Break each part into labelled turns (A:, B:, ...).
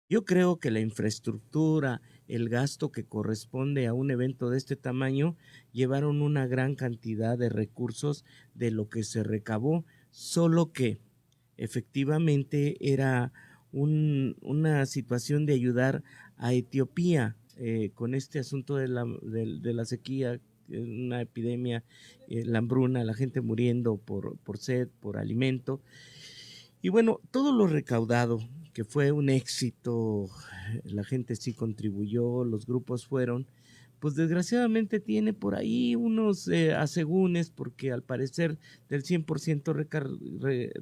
A: Yo creo que la infraestructura, el gasto que corresponde a un evento de este tamaño, llevaron una gran cantidad de recursos de lo que se recabó, solo que efectivamente era una situación de ayudar a Etiopía con este asunto de la sequía, una epidemia, la hambruna, la gente muriendo por sed, por alimento. Y bueno, todo lo recaudado, que fue un éxito, la gente sí contribuyó, los grupos fueron, pues desgraciadamente tiene por ahí unos asegúnes, porque al parecer del 100%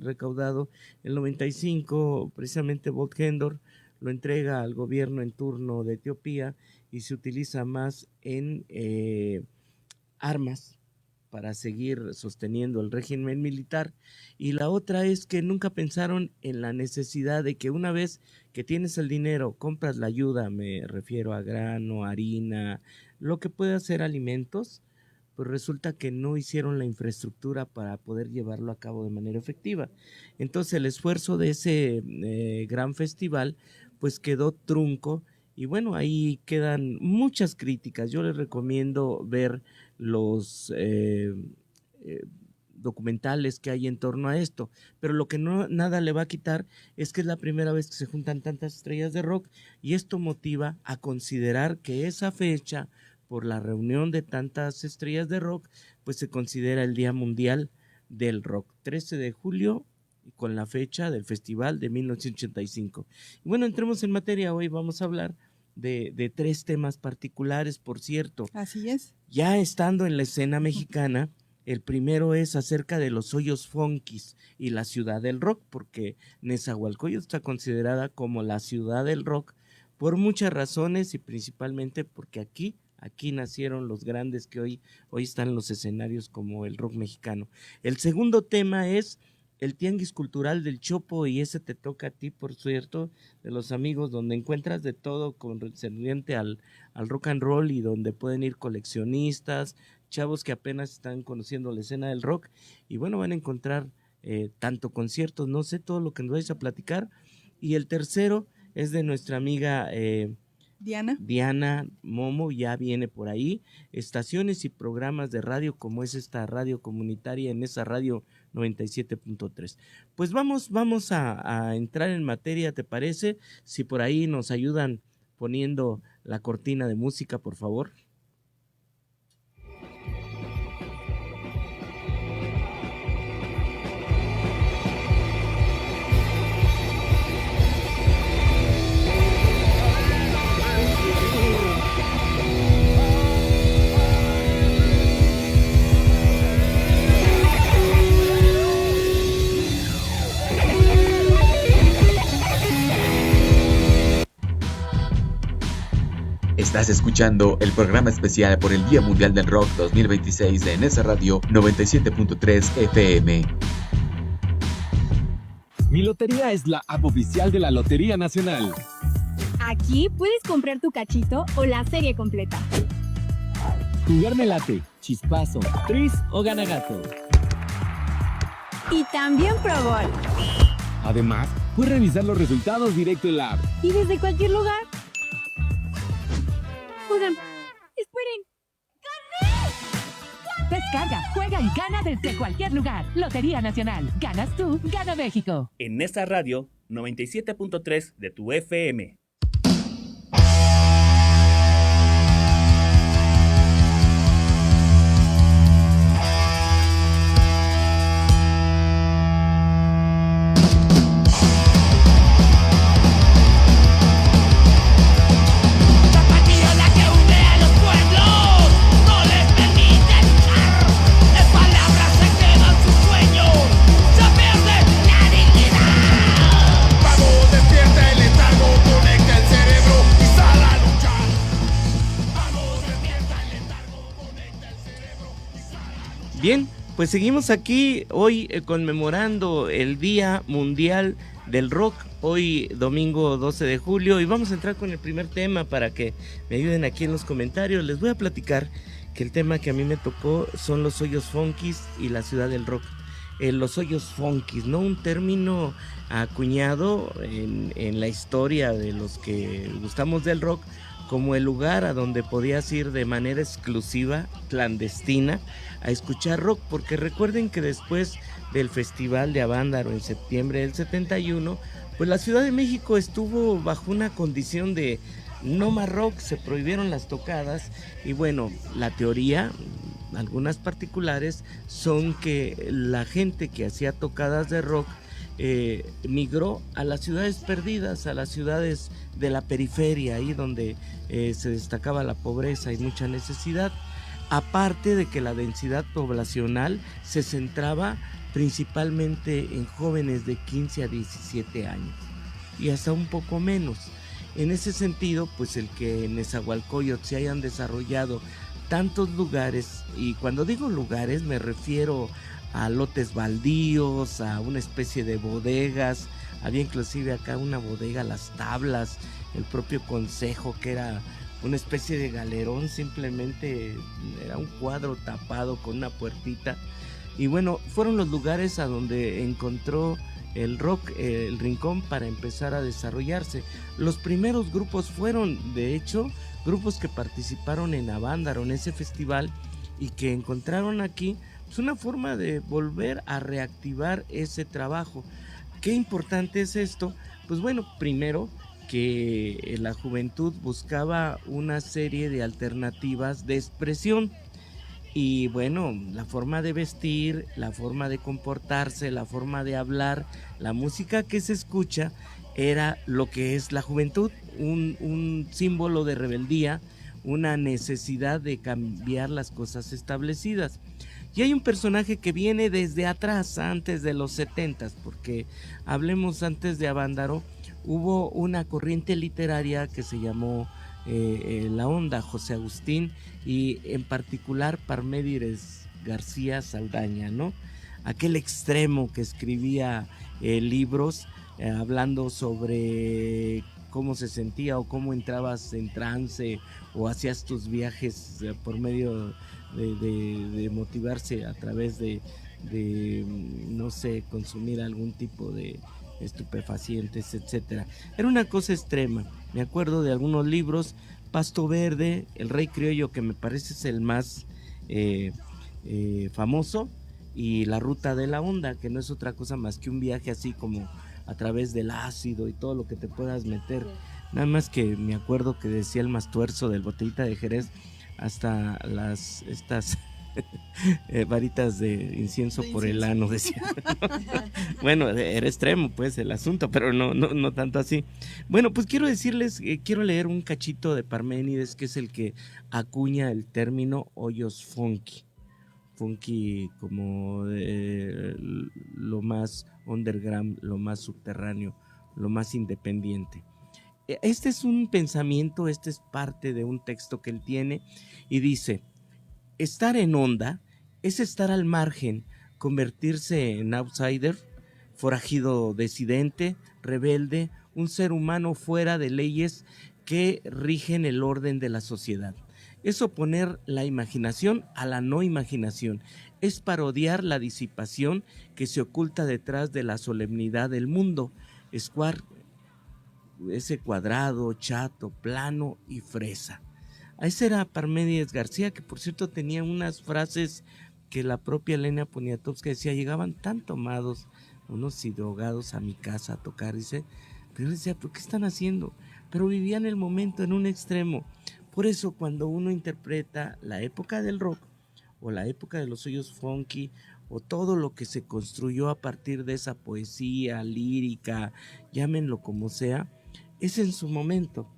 A: recaudado, el 95%, precisamente Bolt Gendor, lo entrega al gobierno en turno de Etiopía y se utiliza más en armas para seguir sosteniendo el régimen militar, y la otra es que nunca pensaron en la necesidad de que una vez que tienes el dinero, compras la ayuda, me refiero a grano, harina, lo que puede hacer alimentos, pues resulta que no hicieron la infraestructura para poder llevarlo a cabo de manera efectiva. Entonces el esfuerzo de ese gran festival pues quedó trunco, y bueno, ahí quedan muchas críticas. Yo les recomiendo ver los eh, documentales que hay en torno a esto, pero lo que no nada le va a quitar es que es la primera vez que se juntan tantas estrellas de rock, y esto motiva a considerar que esa fecha, por la reunión de tantas estrellas de rock, pues se considera el Día Mundial del Rock, 13 de julio, con la fecha del festival de 1985. Y bueno, entremos en materia. Hoy vamos a hablar de tres temas particulares, por cierto.
B: Así es.
A: Ya estando en la escena mexicana, el primero es acerca de los hoyos funkis y la ciudad del rock, porque Nezahualcóyotl está considerada como la ciudad del rock por muchas razones, y principalmente porque aquí nacieron los grandes que hoy están en los escenarios como el rock mexicano. El segundo tema es el Tianguis Cultural del Chopo, y ese te toca a ti, por cierto, de los amigos, donde encuentras de todo concerniente al rock and roll, y donde pueden ir coleccionistas, chavos que apenas están conociendo la escena del rock, y bueno, van a encontrar tanto conciertos, no sé, todo lo que nos vais a platicar. Y el tercero es de nuestra amiga Diana Momo, ya viene por ahí, estaciones y programas de radio, como es esta radio comunitaria en esa radio 97.3. Pues vamos a entrar en materia, ¿te parece? Si por ahí nos ayudan poniendo la cortina de música, por favor.
C: Estás escuchando el programa especial por el Día Mundial del Rock 2026 de Enesa Radio 97.3 FM.
D: Mi Lotería es la app oficial de la Lotería Nacional.
E: Aquí puedes comprar tu cachito o la serie completa.
D: Jugar me late, chispazo, tris o ganagato.
E: Y también Pro Bowl.
D: Además, puedes revisar los resultados directo en la app.
E: Y desde cualquier lugar. Oigan, esperen. ¡Gané!
F: Descarga, juega y gana desde cualquier lugar. Lotería Nacional. Ganas tú, gana México.
G: En esta radio 97.3 de tu FM.
A: Bien, pues seguimos aquí hoy conmemorando el Día Mundial del Rock, hoy domingo 12 de julio, y vamos a entrar con el primer tema para que me ayuden aquí en los comentarios. Les voy a platicar que el tema que a mí me tocó son los hoyos funkis y la ciudad del rock. los hoyos funkis, ¿no? Un término acuñado en la historia de los que gustamos del rock como el lugar a donde podías ir de manera exclusiva, clandestina, a escuchar rock, porque recuerden que después del Festival de Avándaro en septiembre del 71, pues la Ciudad de México estuvo bajo una condición de no más rock, se prohibieron las tocadas y bueno, la teoría, algunas particulares, son que la gente que hacía tocadas de rock migró a las ciudades perdidas, a las ciudades de la periferia, ahí donde se destacaba la pobreza y mucha necesidad, aparte de que la densidad poblacional se centraba principalmente en jóvenes de 15 a 17 años y hasta un poco menos. En ese sentido, pues el que en Nezahualcóyotl se hayan desarrollado tantos lugares, y cuando digo lugares me refiero a lotes baldíos, a una especie de bodegas, había inclusive acá una bodega, Las Tablas, el propio Consejo, que era una especie de galerón, simplemente era un cuadro tapado con una puertita, y bueno, fueron los lugares a donde encontró el rock, el rincón para empezar a desarrollarse. Los primeros grupos fueron, de hecho, grupos que participaron en Avándaro, en ese festival, y que encontraron aquí pues, una forma de volver a reactivar ese trabajo. ¿Qué importante es esto? Pues bueno, primero que la juventud buscaba una serie de alternativas de expresión. Y bueno, la forma de vestir, la forma de comportarse, la forma de hablar, la música que se escucha era lo que es la juventud, un símbolo de rebeldía, una necesidad de cambiar las cosas establecidas. Y hay un personaje que viene desde atrás, antes de los 70s, porque hablemos antes de Avándaro, hubo una corriente literaria que se llamó La Onda, José Agustín, y en particular Parménides García Saldaña, ¿no? Aquel extremo que escribía libros hablando sobre cómo se sentía o cómo entrabas en trance o hacías tus viajes por medio de motivarse a través de no sé, consumir algún tipo de estupefacientes, etcétera. Era una cosa extrema. Me acuerdo de algunos libros, Pasto Verde, El Rey Criollo, que me parece es el más famoso, y La Ruta de la Onda, que no es otra cosa más que un viaje así como a través del ácido y todo lo que te puedas meter. Nada más que me acuerdo que decía el Mastuerzo del Botellita de Jerez, hasta estas varitas de incienso por el ano, decía. Bueno, era extremo pues el asunto, pero no tanto así. Bueno, pues quiero decirles, quiero leer un cachito de Parménides, que es el que acuña el término hoyos funky. Funky como lo más underground, lo más subterráneo, lo más independiente. Este es un pensamiento, este es parte de un texto que él tiene y dice: estar en onda es estar al margen, convertirse en outsider, forajido disidente, rebelde, un ser humano fuera de leyes que rigen el orden de la sociedad. Es oponer la imaginación a la no imaginación, es parodiar la disipación que se oculta detrás de la solemnidad del mundo, ese cuadrado, chato, plano y fresa. Ese era Parménides García, que por cierto tenía unas frases que la propia Elena Poniatowska decía: llegaban tan tomados unos y drogados a mi casa a tocar, dice, pero decía, ¿pero qué están haciendo? Pero vivían el momento en un extremo. Por eso cuando uno interpreta la época del rock o la época de los hoyos funky o todo lo que se construyó a partir de esa poesía lírica, llámenlo como sea, es en su momento.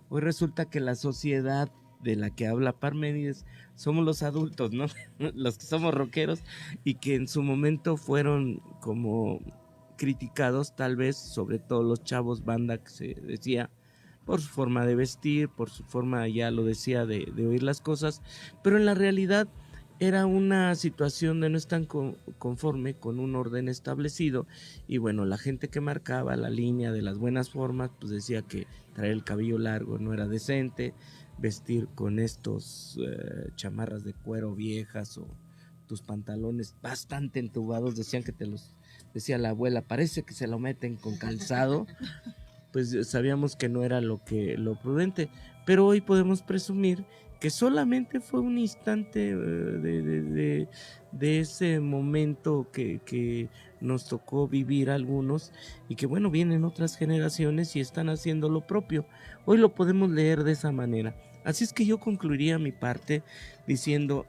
A: Hoy resulta que la sociedad de la que habla Parménides somos los adultos, ¿no? Los que somos rockeros, y que en su momento fueron como criticados, tal vez, sobre todo los chavos banda, que se decía, por su forma de vestir, por su forma, ya lo decía, de oír las cosas, pero en la realidad era una situación de no estar conforme con un orden establecido, y bueno, la gente que marcaba la línea de las buenas formas, pues decía que traer el cabello largo no era decente, vestir con estos chamarras de cuero viejas o tus pantalones bastante entubados, decían que decía la abuela, parece que se lo meten con calzado, pues sabíamos que no era lo prudente, pero hoy podemos presumir que solamente fue un instante de ese momento que nos tocó vivir algunos, y que bueno, vienen otras generaciones y están haciendo lo propio. Hoy lo podemos leer de esa manera. Así es que yo concluiría mi parte diciendo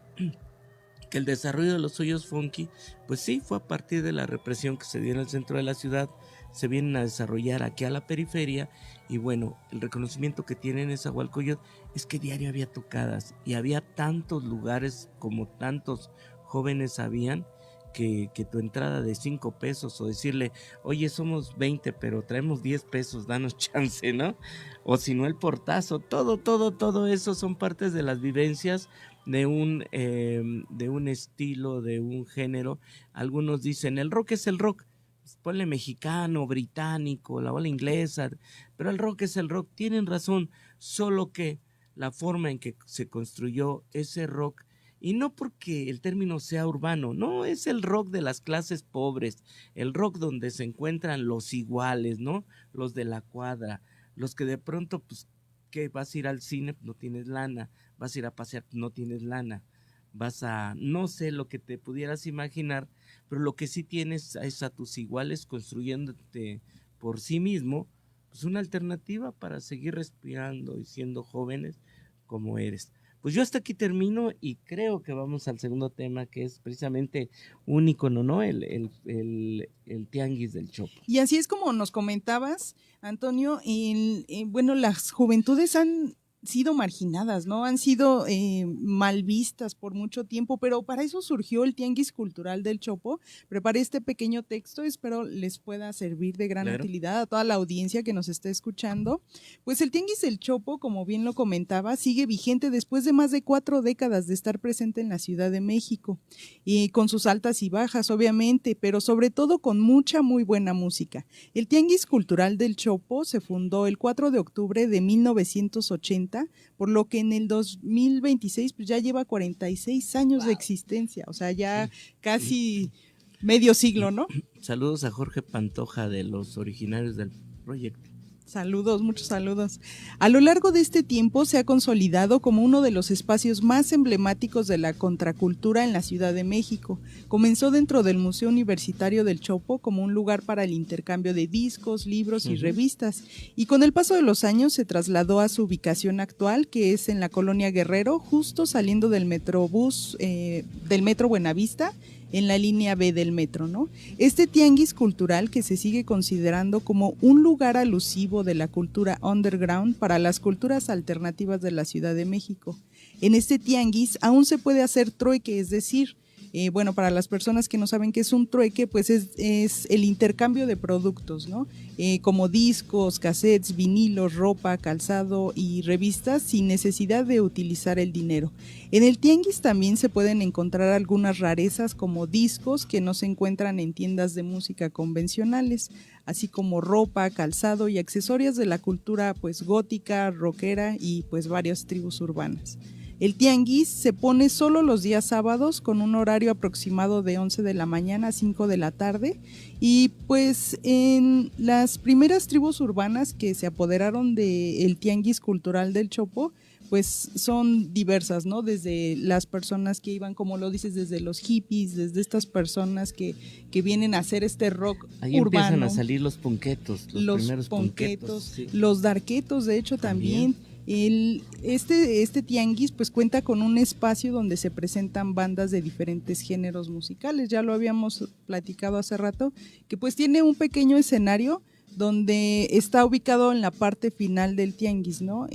A: que el desarrollo de los hoyos funky, pues sí, fue a partir de la represión que se dio en el centro de la ciudad, se vienen a desarrollar aquí a la periferia, y bueno, el reconocimiento que tienen Nezahualcóyotl es que diario había tocadas, y había tantos lugares como tantos jóvenes habían, que tu entrada de 5 pesos, o decirle, oye, somos 20, pero traemos 10 pesos, danos chance, ¿no? O si no, el portazo, todo eso son partes de las vivencias de un estilo, de un género. Algunos dicen, el rock es el rock, ponle mexicano, británico, la ola inglesa, pero el rock es el rock. Tienen razón, solo que la forma en que se construyó ese rock, y no porque el término sea urbano, no, es el rock de las clases pobres, el rock donde se encuentran los iguales, ¿no? Los de la cuadra, los que de pronto, pues, que vas a ir al cine, no tienes lana, vas a ir a pasear, no tienes lana, vas a, no sé lo que te pudieras imaginar, pero lo que sí tienes es a tus iguales construyéndote por sí mismo, pues una alternativa para seguir respirando y siendo jóvenes como eres. Pues yo hasta aquí termino, y creo que vamos al segundo tema, que es precisamente un ícono, ¿no? El Tianguis del Chopo.
B: Y así es como nos comentabas, Antonio, bueno, las juventudes han sido marginadas, ¿no? Han sido mal vistas por mucho tiempo, pero para eso surgió el Tianguis Cultural del Chopo. Preparé este pequeño texto, espero les pueda servir de gran utilidad a toda la audiencia que nos esté escuchando. Pues el Tianguis del Chopo, como bien lo comentaba, sigue vigente después de más de 4 décadas de estar presente en la Ciudad de México, y con sus altas y bajas, obviamente, pero sobre todo con mucha, muy buena música. El Tianguis Cultural del Chopo se fundó el 4 de octubre de 1980, por lo que en el 2026 pues ya lleva 46 años de existencia, o sea, ya casi medio siglo, ¿no?
A: Saludos a Jorge Pantoja, de los originarios del proyecto.
B: Saludos, muchos saludos. A lo largo de este tiempo se ha consolidado como uno de los espacios más emblemáticos de la contracultura en la Ciudad de México. Comenzó dentro del Museo Universitario del Chopo como un lugar para el intercambio de discos, libros y revistas, y con el paso de los años se trasladó a su ubicación actual, que es en la Colonia Guerrero, justo saliendo del Metrobús, del Metro Buenavista, en la línea B del metro, ¿no? Este tianguis cultural, que se sigue considerando como un lugar alusivo de la cultura underground para las culturas alternativas de la Ciudad de México. En este tianguis aún se puede hacer trueque, es decir, bueno, para las personas que no saben qué es un trueque, pues es el intercambio de productos, ¿no? Como discos, cassettes, vinilos, ropa, calzado y revistas, sin necesidad de utilizar el dinero. En el tianguis también se pueden encontrar algunas rarezas como discos que no se encuentran en tiendas de música convencionales, así como ropa, calzado y accesorios de la cultura pues gótica, rockera y pues varias tribus urbanas. El tianguis se pone solo los días sábados con un horario aproximado de 11 de la mañana a 5 de la tarde, y pues en las primeras tribus urbanas que se apoderaron del tianguis cultural del Chopo pues son diversas, ¿no? Desde las personas que iban, como lo dices, desde los hippies, desde estas personas que vienen a hacer este rock
A: ahí
B: urbano.
A: Empiezan a salir los punquetos, los primeros punquetos, sí.
B: Los darquetos, de hecho, también. Este tianguis pues cuenta con un espacio donde se presentan bandas de diferentes géneros musicales, ya lo habíamos platicado hace rato, que pues tiene un pequeño escenario donde está ubicado en la parte final del tianguis, ¿no?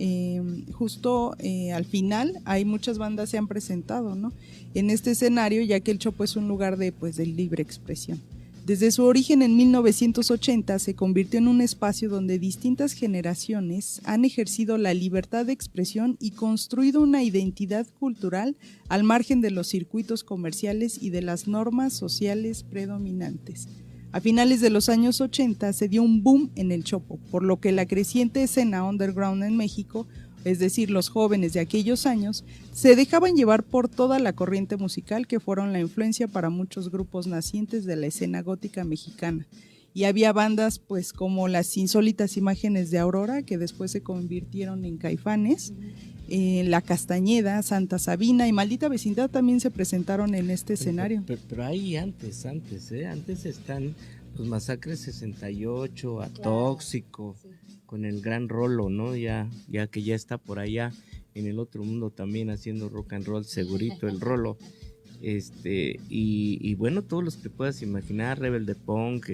B: Justo al final hay muchas bandas se han presentado, ¿no? En este escenario, ya que el Chopo es un lugar de libre expresión. Desde su origen en 1980 se convirtió en un espacio donde distintas generaciones han ejercido la libertad de expresión y construido una identidad cultural al margen de los circuitos comerciales y de las normas sociales predominantes. A finales de los años 80 se dio un boom en el Chopo, por lo que la creciente escena underground en México es decir, los jóvenes de aquellos años, se dejaban llevar por toda la corriente musical que fueron la influencia para muchos grupos nacientes de la escena gótica mexicana. Y había bandas pues como las insólitas Imágenes de Aurora, que después se convirtieron en Caifanes, La Castañeda, Santa Sabina y Maldita Vecindad también se presentaron en este escenario.
A: Pero hay antes, antes están los Masacres 68, Atóxico, sí, con el Gran Rolo, ¿no? Ya que ya está por allá en el otro mundo también haciendo rock and roll, segurito el Rolo. Y bueno, todos los que puedas imaginar, Rebelde Punk,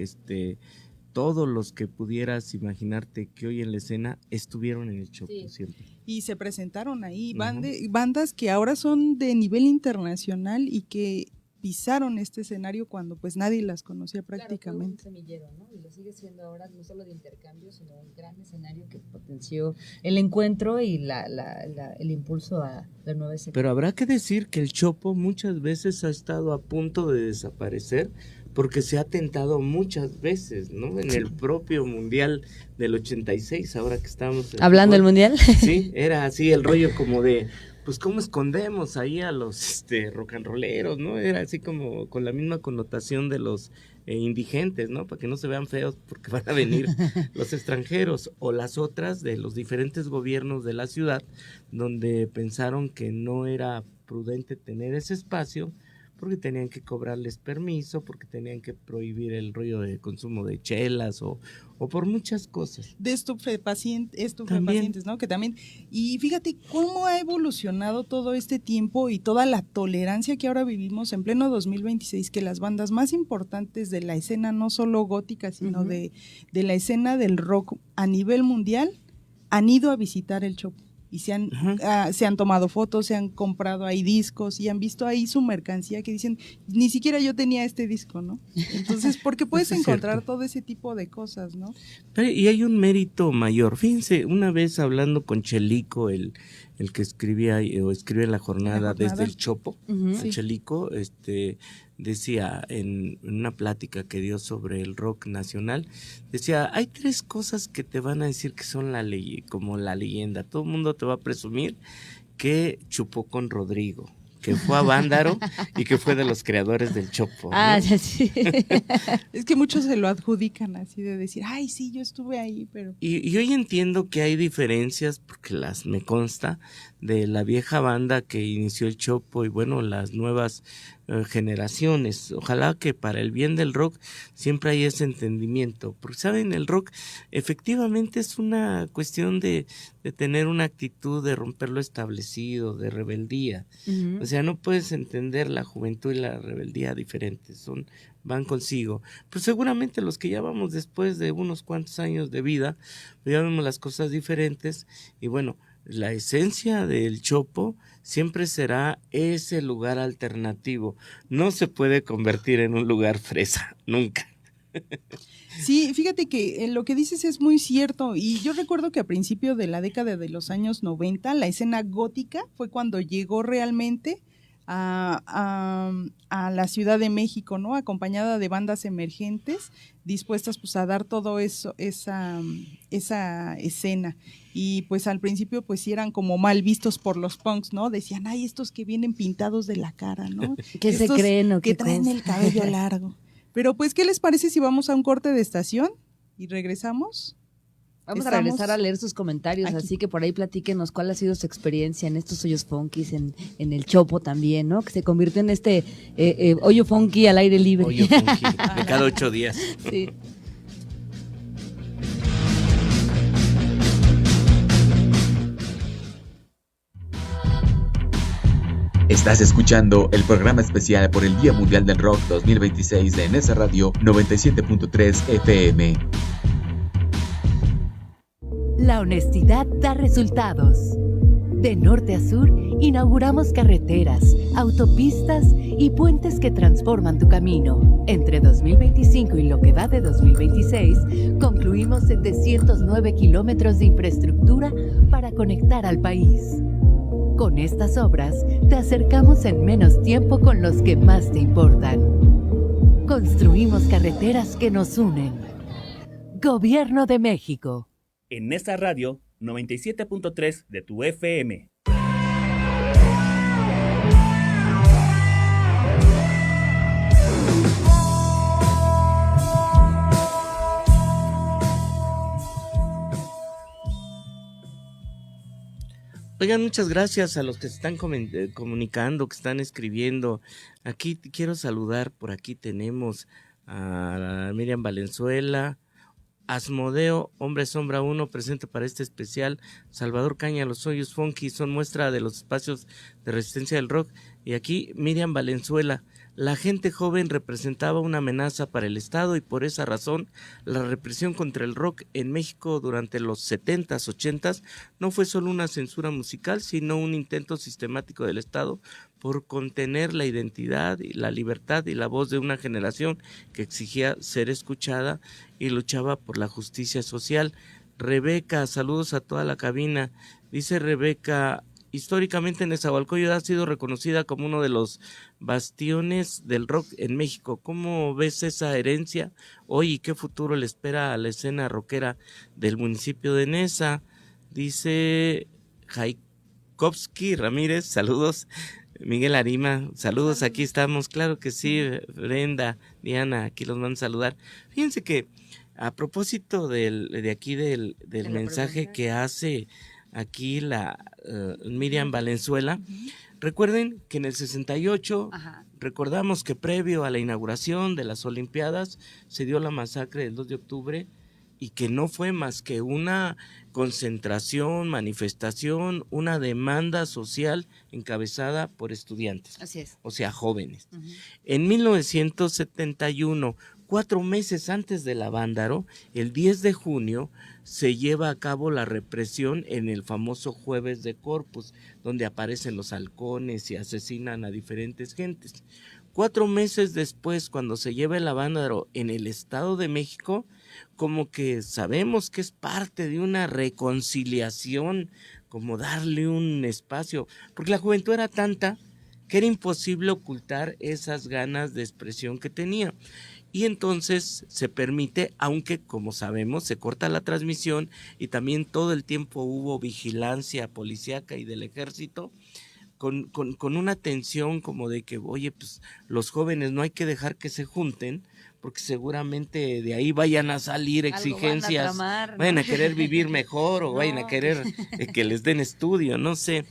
A: todos los que pudieras imaginarte que hoy en la escena estuvieron en el Chopo, sí, siempre.
B: Y se presentaron ahí bandas que ahora son de nivel internacional y que pisaron este escenario cuando pues nadie las conocía prácticamente.
H: Claro, fue un semillero, ¿no? Y lo sigue siendo ahora no solo de intercambio, sino un gran escenario que potenció el encuentro y el impulso a la nueva escena.
A: Pero habrá que decir que el Chopo muchas veces ha estado a punto de desaparecer porque se ha tentado muchas veces, ¿no? En el propio Mundial del 86, ahora que estamos...
H: ¿Hablando del Mundial?
A: Sí, era así el rollo como de... Pues cómo escondemos ahí a los rock and rolleros, ¿no? Era así como con la misma connotación de los indigentes, ¿no? Para que no se vean feos porque van a venir los extranjeros, o las otras de los diferentes gobiernos de la ciudad, donde pensaron que no era prudente tener ese espacio porque tenían que cobrarles permiso, porque tenían que prohibir el rollo de consumo de chelas o por muchas cosas.
B: De estupefacientes, ¿no? Que también, y fíjate cómo ha evolucionado todo este tiempo y toda la tolerancia que ahora vivimos en pleno 2026, que las bandas más importantes de la escena, no solo gótica, sino de la escena del rock a nivel mundial, han ido a visitar el Chopo. Y se han tomado fotos, se han comprado ahí discos y han visto ahí su mercancía que dicen, ni siquiera yo tenía este disco, ¿no? Entonces, porque puedes encontrar todo ese tipo de cosas, ¿no?
A: Y hay un mérito mayor. Fíjense, una vez hablando con Chelico, el que escribía o escribe en la jornada desde el Chopo,
B: Sí.
A: Chelico, decía en una plática que dio sobre el rock nacional, decía, hay 3 cosas que te van a decir que son como la leyenda. Todo el mundo te va a presumir que chupó con Rodrigo, que fue a Vándaro y que fue de los creadores del Chopo, ¿no?
H: Ya sí.
B: Es que muchos se lo adjudican así de decir, ay, sí, yo estuve ahí, pero...
A: Y hoy entiendo que hay diferencias, porque me consta, de la vieja banda que inició el Chopo y bueno, las nuevas generaciones. Ojalá que para el bien del rock siempre hay ese entendimiento, porque saben, el rock efectivamente es una cuestión de tener una actitud de romper lo establecido, de rebeldía. O sea, no puedes entender la juventud y la rebeldía diferentes, van consigo. Pero seguramente los que ya vamos después de unos cuantos años de vida, pues ya vemos las cosas diferentes y bueno, la esencia del Chopo siempre será ese lugar alternativo. No se puede convertir en un lugar fresa, nunca.
B: Sí, fíjate que lo que dices es muy cierto y yo recuerdo que a principio de la década de los años 90 la escena gótica fue cuando llegó realmente a la Ciudad de México, ¿no? Acompañada de bandas emergentes dispuestas pues a dar todo eso, esa escena. Y pues al principio pues sí eran como mal vistos por los punks, ¿no? Decían, ay, estos que vienen pintados de la cara, ¿no?
H: ¿Qué se creen o
B: que
H: qué
B: traen
H: cosa?
B: el cabello largo. Pero pues, ¿qué les parece si vamos a un corte de estación y regresamos?
H: Vamos a regresar a leer sus comentarios, aquí. Así que por ahí platíquenos cuál ha sido su experiencia en estos hoyos funkis, en el Chopo también, ¿no? Que se convirtió en este hoyo funky al aire libre.
A: Hoyo funky, de cada 8 días.
H: Sí.
C: Estás escuchando el programa especial por el Día Mundial del Rock 2026 de Nesa Radio 97.3 FM.
F: La honestidad da resultados. De norte a sur, inauguramos carreteras, autopistas y puentes que transforman tu camino. Entre 2025 y lo que va de 2026, concluimos 709 kilómetros de infraestructura para conectar al país. Con estas obras, te acercamos en menos tiempo con los que más te importan. Construimos carreteras que nos unen. Gobierno de México.
G: En esta radio 97.3 de tu FM.
A: Oigan, muchas gracias a los que se están comunicando, que están escribiendo. Aquí quiero saludar, por aquí tenemos a Miriam Valenzuela, Asmodeo, Hombre Sombra 1, presente para este especial. Salvador Caña, los Hoyos Funky son muestra de los espacios de resistencia del rock. Y aquí Miriam Valenzuela, la gente joven representaba una amenaza para el Estado y por esa razón la represión contra el rock en México durante los 70s, 80s no fue solo una censura musical, sino un intento sistemático del Estado por contener la identidad y la libertad y la voz de una generación que exigía ser escuchada y luchaba por la justicia social. Rebeca, saludos a toda la cabina. Dice Rebeca, históricamente Nezahualcóyotl ha sido reconocida como uno de los bastiones del rock en México. ¿Cómo ves esa herencia hoy y qué futuro le espera a la escena rockera del municipio de Neza? Dice Jaikovsky Ramírez, saludos. Miguel Arima, saludos, aquí estamos, claro que sí. Brenda, Diana, aquí los van a saludar. Fíjense que a propósito del mensaje que hace aquí la Miriam Valenzuela, recuerden que en el 68, recordamos que previo a la inauguración de las Olimpiadas se dio la masacre del 2 de octubre y que no fue más que una concentración, manifestación, una demanda social encabezada por estudiantes.
H: Así es.
A: O sea, jóvenes. En 1971, 4 meses antes de la Vándaro, el 10 de junio, se lleva a cabo la represión en el famoso Jueves de Corpus, donde aparecen los halcones y asesinan a diferentes gentes. 4 meses después, cuando se lleva el Vándaro en el Estado de México, como que sabemos que es parte de una reconciliación, como darle un espacio, porque la juventud era tanta que era imposible ocultar esas ganas de expresión que tenía. Y entonces se permite, aunque como sabemos se corta la transmisión y también todo el tiempo hubo vigilancia policíaca y del ejército, con una tensión como de que, oye, pues los jóvenes no hay que dejar que se junten, porque seguramente de ahí vayan a salir exigencias, vayan a querer vivir mejor o vayan a querer que les den estudio, no sé.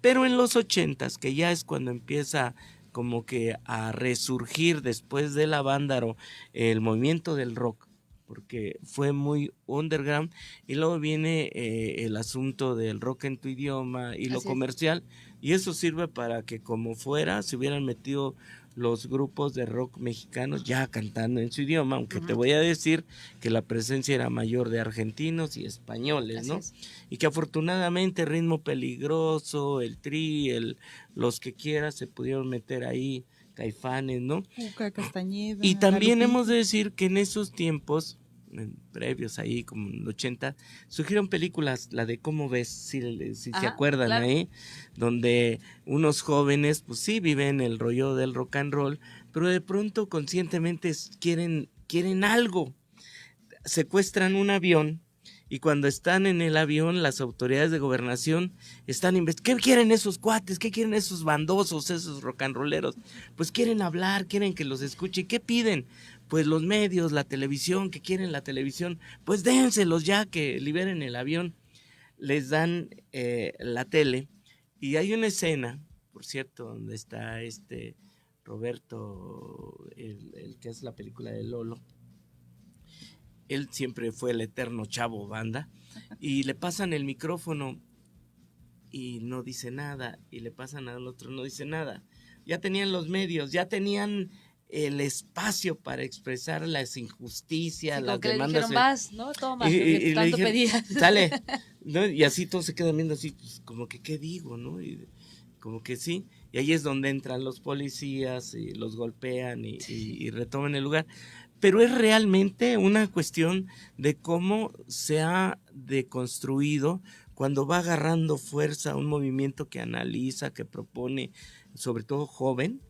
A: Pero en los 80s, que ya es cuando empieza como que a resurgir después de la Vándaro el movimiento del rock, porque fue muy underground, y luego viene el asunto del rock en tu idioma y lo comercial, y eso sirve para que como fuera se hubieran metido los grupos de rock mexicanos ya cantando en su idioma, aunque te voy a decir que la presencia era mayor de argentinos y españoles, ¿no? Y que afortunadamente Ritmo Peligroso, el Tri, los que quieras se pudieron meter ahí, Caifanes, ¿no?
B: Cuca, Castañeda.
A: Y también hemos de decir que en esos tiempos, previos ahí, como en el 80, surgieron películas, la de Cómo Ves, si se acuerdan, claro, ahí, donde unos jóvenes, pues sí, viven el rollo del rock and roll, pero de pronto conscientemente quieren algo, secuestran un avión, y cuando están en el avión, las autoridades de gobernación están investigando. ¿Qué quieren esos cuates? ¿Qué quieren esos bandosos, esos rock and rolleros? Pues quieren hablar, quieren que los escuche. ¿Y qué piden? Pues los medios, la televisión, ¿qué quieren la televisión? Pues dénselos ya, que liberen el avión. Les dan la tele, y hay una escena, por cierto, donde está Roberto, el que hace la película de Lolo. Él siempre fue el eterno chavo banda, y le pasan el micrófono y no dice nada, y le pasan al otro, no dice nada. Ya tenían los medios, ya tenían el espacio para expresar las injusticias, las demandas. Le dijeron,
H: vas, ¿no? Toma, y tanto pedías.
A: Sale, ¿no? Y así todos se quedan viendo así, pues, como que, ¿qué digo, no? Y como que sí, y ahí es donde entran los policías y los golpean y retoman el lugar. Pero es realmente una cuestión de cómo se ha deconstruido cuando va agarrando fuerza un movimiento que analiza, que propone, sobre todo joven,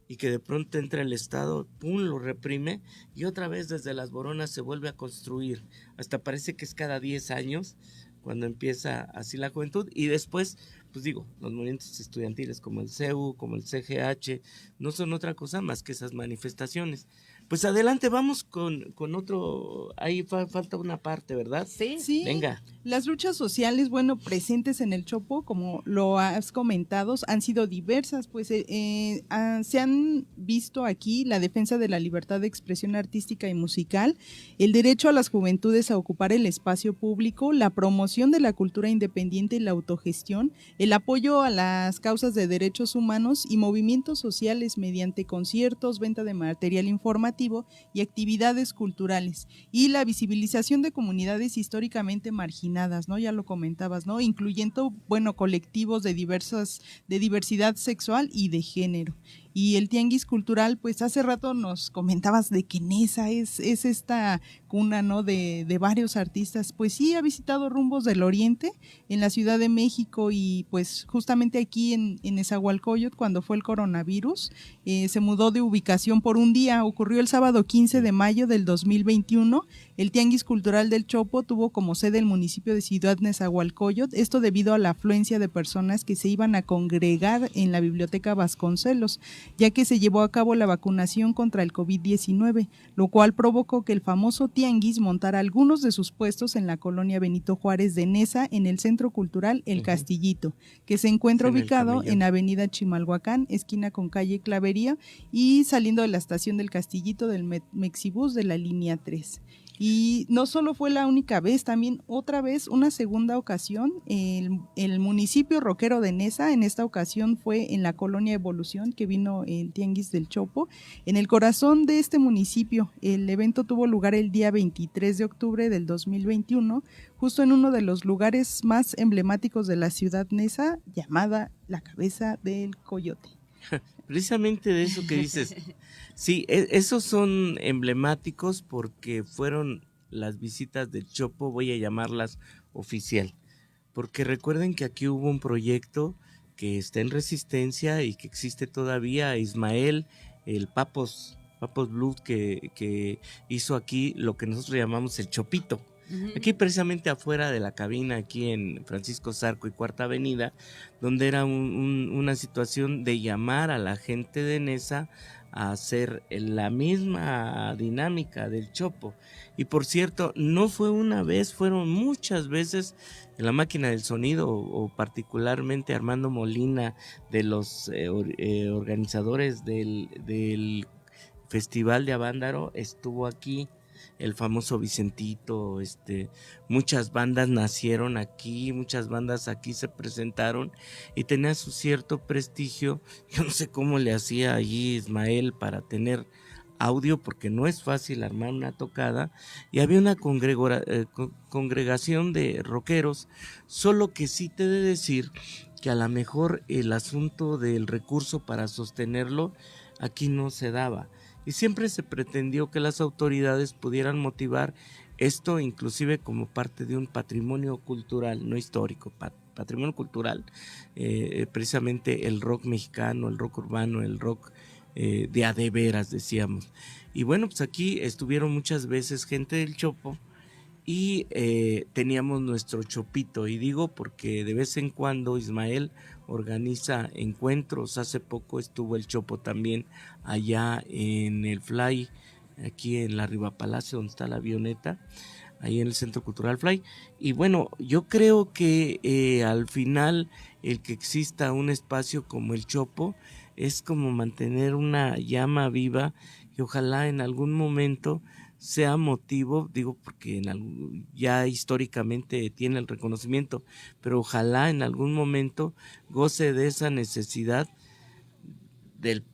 A: y que de pronto entra el Estado, pum, lo reprime, y otra vez desde las boronas se vuelve a construir. Hasta parece que es cada 10 años, cuando empieza así la juventud, y después, pues digo, los movimientos estudiantiles como el CEU, como el CGH, no son otra cosa más que esas manifestaciones. Pues adelante, vamos con otro, ahí falta una parte, ¿verdad?
B: Sí.
A: Venga.
B: Las luchas sociales, bueno, presentes en el Chopo, como lo has comentado, han sido diversas, pues se han visto aquí la defensa de la libertad de expresión artística y musical, el derecho a las juventudes a ocupar el espacio público, la promoción de la cultura independiente y la autogestión, el apoyo a las causas de derechos humanos y movimientos sociales mediante conciertos, venta de material informativo y actividades culturales, y la visibilización de comunidades históricamente marginadas, ¿no? Ya lo comentabas, ¿no? Incluyendo, bueno, colectivos de diversidad sexual y de género. Y el tianguis cultural, pues hace rato nos comentabas de que Nesa es esta cuna, ¿no? De varios artistas. Pues sí, ha visitado rumbos del oriente en la Ciudad de México, y pues justamente aquí en Nezahualcóyotl, cuando fue el coronavirus, se mudó de ubicación por un día. Ocurrió el sábado 15 de mayo del 2021. El tianguis cultural del Chopo tuvo como sede el municipio de Ciudad Nezahualcóyotl, esto debido a la afluencia de personas que se iban a congregar en la Biblioteca Vasconcelos, ya que se llevó a cabo la vacunación contra el COVID-19, lo cual provocó que el famoso tianguis montara algunos de sus puestos en la colonia Benito Juárez de Nesa, en el Centro Cultural El Castillito, que se encuentra ubicado en Avenida Chimalhuacán, esquina con calle Clavería, y saliendo de la estación del Castillito del Mexibus de la línea 3. Y no solo fue la única vez, también otra vez, una segunda ocasión, el municipio rockero de Nesa, en esta ocasión fue en la colonia Evolución, que vino el Tianguis del Chopo. En el corazón de este municipio, el evento tuvo lugar el día 23 de octubre del 2021, justo en uno de los lugares más emblemáticos de la ciudad Nesa, llamada la Cabeza del Coyote.
A: Precisamente de eso que dices, sí, esos son emblemáticos porque fueron las visitas del Chopo, voy a llamarlas oficial, porque recuerden que aquí hubo un proyecto que está en resistencia y que existe todavía, Ismael, el Papos Blues, que hizo aquí lo que nosotros llamamos el Chopito. Aquí precisamente afuera de la cabina, aquí en Francisco Zarco y Cuarta Avenida, donde era una situación de llamar a la gente de Nesa a hacer la misma dinámica del Chopo. Y por cierto, no fue una vez, fueron muchas veces en la máquina del sonido, o particularmente Armando Molina, de los organizadores del Festival de Avándaro, estuvo aquí. El famoso Vicentito, muchas bandas nacieron aquí, muchas bandas aquí se presentaron y tenía su cierto prestigio. Yo no sé cómo le hacía allí Ismael para tener audio, porque no es fácil armar una tocada, y había una congregación de rockeros, solo que sí te he de decir que a lo mejor el asunto del recurso para sostenerlo aquí no se daba. Y siempre se pretendió que las autoridades pudieran motivar esto, inclusive como parte de un patrimonio cultural, no histórico, patrimonio cultural, precisamente el rock mexicano, el rock urbano, el rock de a de veras, decíamos. Y bueno, pues aquí estuvieron muchas veces gente del Chopo y teníamos nuestro Chopito, y digo porque de vez en cuando Ismael organiza encuentros. Hace poco estuvo el Chopo también allá en el Fly, aquí en la Riva Palacio, donde está la avioneta, ahí en el Centro Cultural Fly. Y bueno, yo creo que al final el que exista un espacio como el Chopo es como mantener una llama viva, y ojalá en algún momento sea motivo, digo porque ya históricamente tiene el reconocimiento, pero ojalá en algún momento goce de esa necesidad de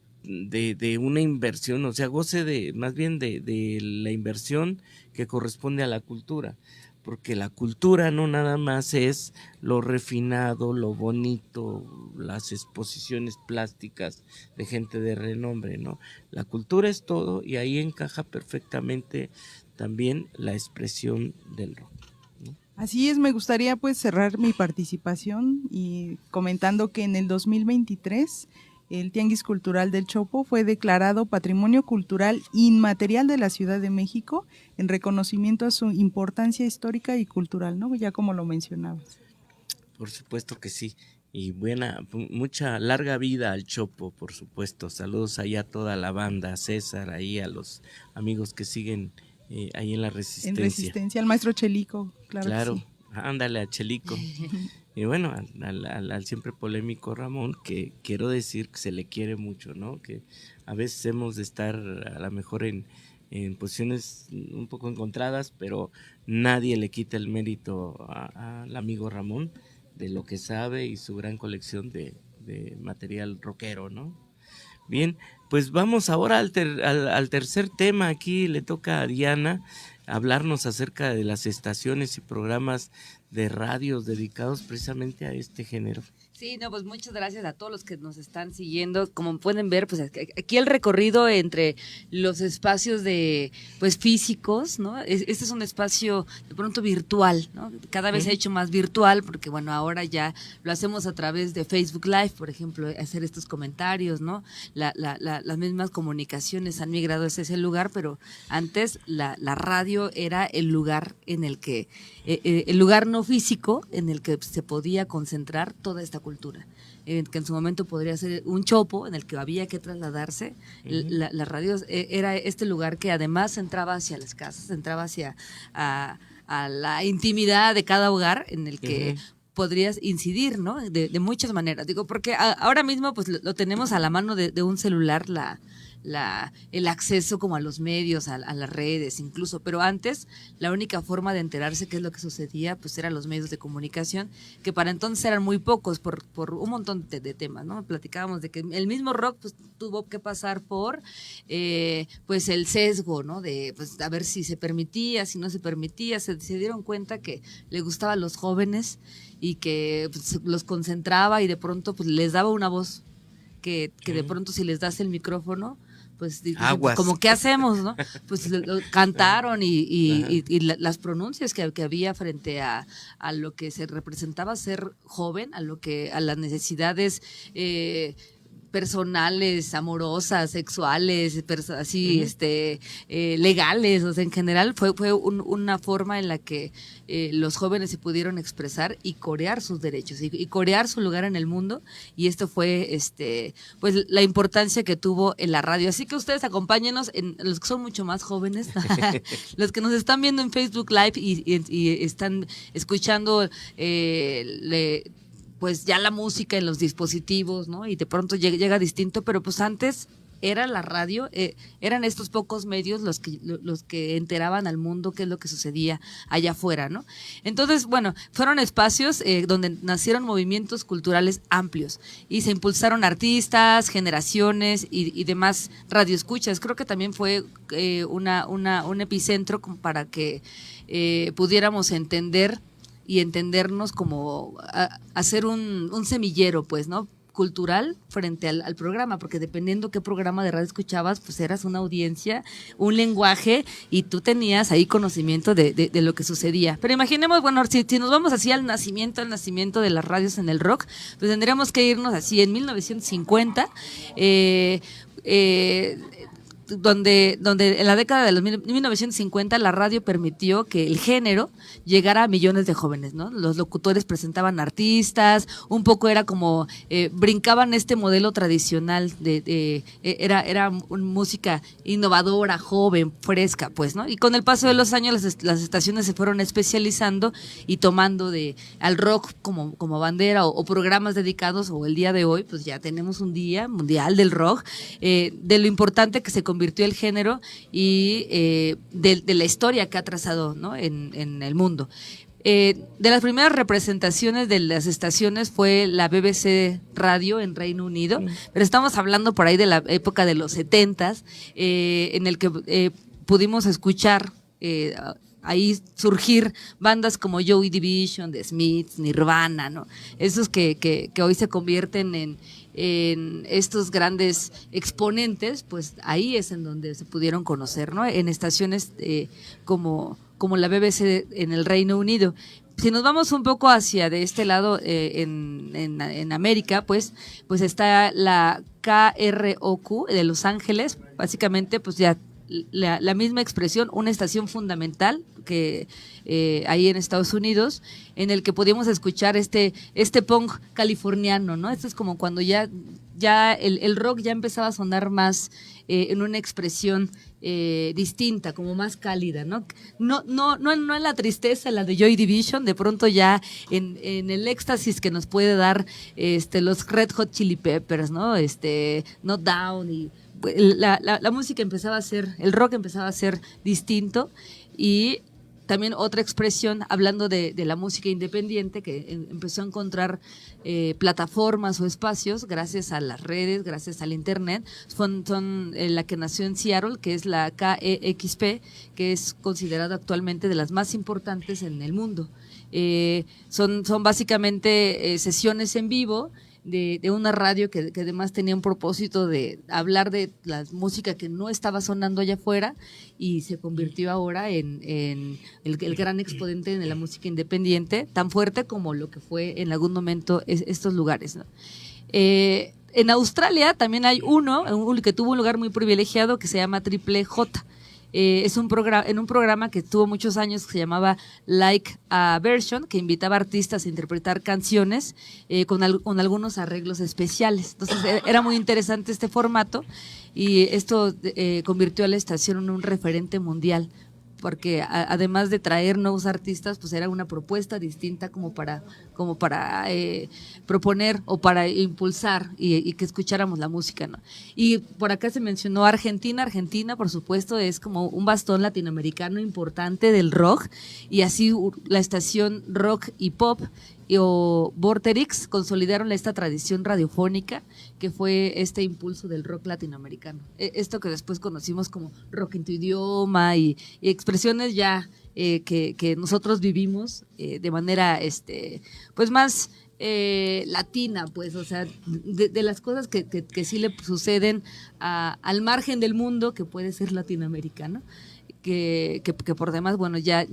A: una inversión, o sea, goce más bien de la inversión que corresponde a la cultura, porque la cultura no nada más es lo refinado, lo bonito, las exposiciones plásticas de gente de renombre, ¿no? La cultura es todo, y ahí encaja perfectamente también la expresión del rock, ¿no?
B: Así es, me gustaría pues cerrar mi participación y comentando que en el 2023 el Tianguis Cultural del Chopo fue declarado Patrimonio Cultural Inmaterial de la Ciudad de México en reconocimiento a su importancia histórica y cultural, ¿no? Ya como lo mencionabas.
A: Por supuesto que sí. Y mucha larga vida al Chopo, por supuesto. Saludos ahí a toda la banda, a César, ahí a los amigos que siguen ahí en la Resistencia.
B: En Resistencia, al maestro Chelico, claro.
A: Claro,
B: Que sí.
A: Ándale a Chelico. Y bueno, al siempre polémico Ramón, que quiero decir que se le quiere mucho, ¿no? Que a veces hemos de estar a lo mejor en posiciones un poco encontradas, pero nadie le quita el mérito al amigo Ramón de lo que sabe y su gran colección de material rockero, ¿no? Bien, pues vamos ahora al tercer tema. Aquí le toca a Diana hablarnos acerca de las estaciones y programas de radios dedicados precisamente a este género.
H: Sí, no, pues muchas gracias a todos los que nos están siguiendo. Como pueden ver, pues aquí el recorrido entre los espacios de, pues, físicos, ¿no? Este es un espacio de pronto virtual, ¿no? Cada vez se ha hecho más virtual porque, bueno, ahora ya lo hacemos a través de Facebook Live, por ejemplo, hacer estos comentarios, ¿no? Las mismas comunicaciones han migrado hacia ese lugar, pero antes la radio era el lugar en el que, el lugar no físico en el que se podía concentrar toda esta cultura, que en su momento podría ser un chopo en el que había que trasladarse. La radio era este lugar que además entraba hacia las casas, entraba hacia a la intimidad de cada hogar en el que podrías incidir, ¿no? De muchas maneras. Digo, porque ahora mismo pues lo tenemos a la mano de un celular, el acceso como a los medios, a las redes incluso, pero antes la única forma de enterarse qué es lo que sucedía pues eran los medios de comunicación, que para entonces eran muy pocos por un montón de temas, ¿no? Platicábamos de que el mismo rock pues tuvo que pasar por pues el sesgo, ¿no? De pues a ver si se permitía, si no se permitía, se dieron cuenta que le gustaba a los jóvenes y que pues, los concentraba y de pronto pues les daba una voz que de pronto si les das el micrófono pues como ¿qué hacemos, no? Pues cantaron y las pronuncias que había frente a lo que se representaba ser joven, a las necesidades personales, amorosas, sexuales, así, legales, o sea, en general fue una forma en la que los jóvenes se pudieron expresar y corear sus derechos y corear su lugar en el mundo, y esto fue, pues, la importancia que tuvo en la radio. Así que ustedes acompáñenos, los que son mucho más jóvenes, los que nos están viendo en Facebook Live y están escuchando, pues ya la música en los dispositivos, ¿no? Y de pronto llega distinto, pero pues antes era la radio, eran estos pocos medios los que enteraban al mundo qué es lo que sucedía allá afuera, ¿no? Entonces, bueno, fueron espacios donde nacieron movimientos culturales amplios y se impulsaron artistas, generaciones y demás radioescuchas. Creo que también fue un epicentro para que pudiéramos entender y entendernos como hacer un semillero, pues, ¿no? Cultural frente al programa, porque dependiendo qué programa de radio escuchabas, pues eras una audiencia, un lenguaje, y tú tenías ahí conocimiento de lo que sucedía. Pero imaginemos, bueno, si nos vamos así al nacimiento de las radios en el rock, pues tendríamos que irnos así en 1950, donde en la década de los 1950 la radio permitió que el género llegara a millones de jóvenes, ¿no? Los locutores presentaban artistas, un poco era como brincaban este modelo tradicional era música innovadora, joven, fresca, pues, ¿no? Y con el paso de los años las estaciones se fueron especializando y tomando al rock como bandera o programas dedicados, o el día de hoy pues ya tenemos un día mundial del rock, de lo importante que se convirtió el género y de la historia que ha trazado, ¿no? en el mundo. De las primeras representaciones de las estaciones fue la BBC Radio en Reino Unido, pero estamos hablando por ahí de la época de los 70s, en el que pudimos escuchar ahí surgir bandas como Joy Division, The Smiths, Nirvana, ¿no? Esos que hoy se convierten en estos grandes exponentes, pues ahí es en donde se pudieron conocer, ¿no? En estaciones como la BBC en el Reino Unido. Si nos vamos un poco hacia de este lado, en América, pues está la KROQ de Los Ángeles, básicamente pues ya la misma expresión, una estación fundamental que ahí en Estados Unidos, en el que podíamos escuchar este punk californiano, ¿no? Esto es como cuando ya el rock ya empezaba a sonar más en una expresión distinta, como más cálida, ¿no? No en la tristeza, la de Joy Division, de pronto ya en el éxtasis que nos puede dar los Red Hot Chili Peppers, ¿no? Not Down, y la música empezaba a ser, el rock empezaba a ser distinto. Y también otra expresión, hablando de la música independiente, que empezó a encontrar plataformas o espacios gracias a las redes, gracias al internet, son la que nació en Seattle, que es la KEXP, que es considerada actualmente de las más importantes en el mundo. Son básicamente sesiones en vivo de una radio que además tenía un propósito de hablar de la música que no estaba sonando allá afuera, y se convirtió ahora en el gran exponente de la música independiente, tan fuerte como lo que fue en algún momento estos lugares, ¿no? En Australia también hay uno que tuvo un lugar muy privilegiado que se llama Triple J. Es un programa que tuvo muchos años, que se llamaba Like a Version, que invitaba artistas a interpretar canciones con algunos arreglos especiales. Entonces era muy interesante este formato, y esto convirtió a la estación en un referente mundial, porque además de traer nuevos artistas, pues era una propuesta distinta como para proponer o para impulsar y que escucháramos la música, ¿no? Y por acá se mencionó Argentina. Argentina, por supuesto, es como un bastón latinoamericano importante del rock, y así la estación Rock y Pop o Vorterix consolidaron esta tradición radiofónica que fue este impulso del rock latinoamericano. Esto que después conocimos como rock en tu idioma y expresiones ya que nosotros vivimos de manera pues más latina, pues, o sea, de las cosas que sí le suceden al margen del mundo, que puede ser latinoamericano. Que por demás, bueno, ya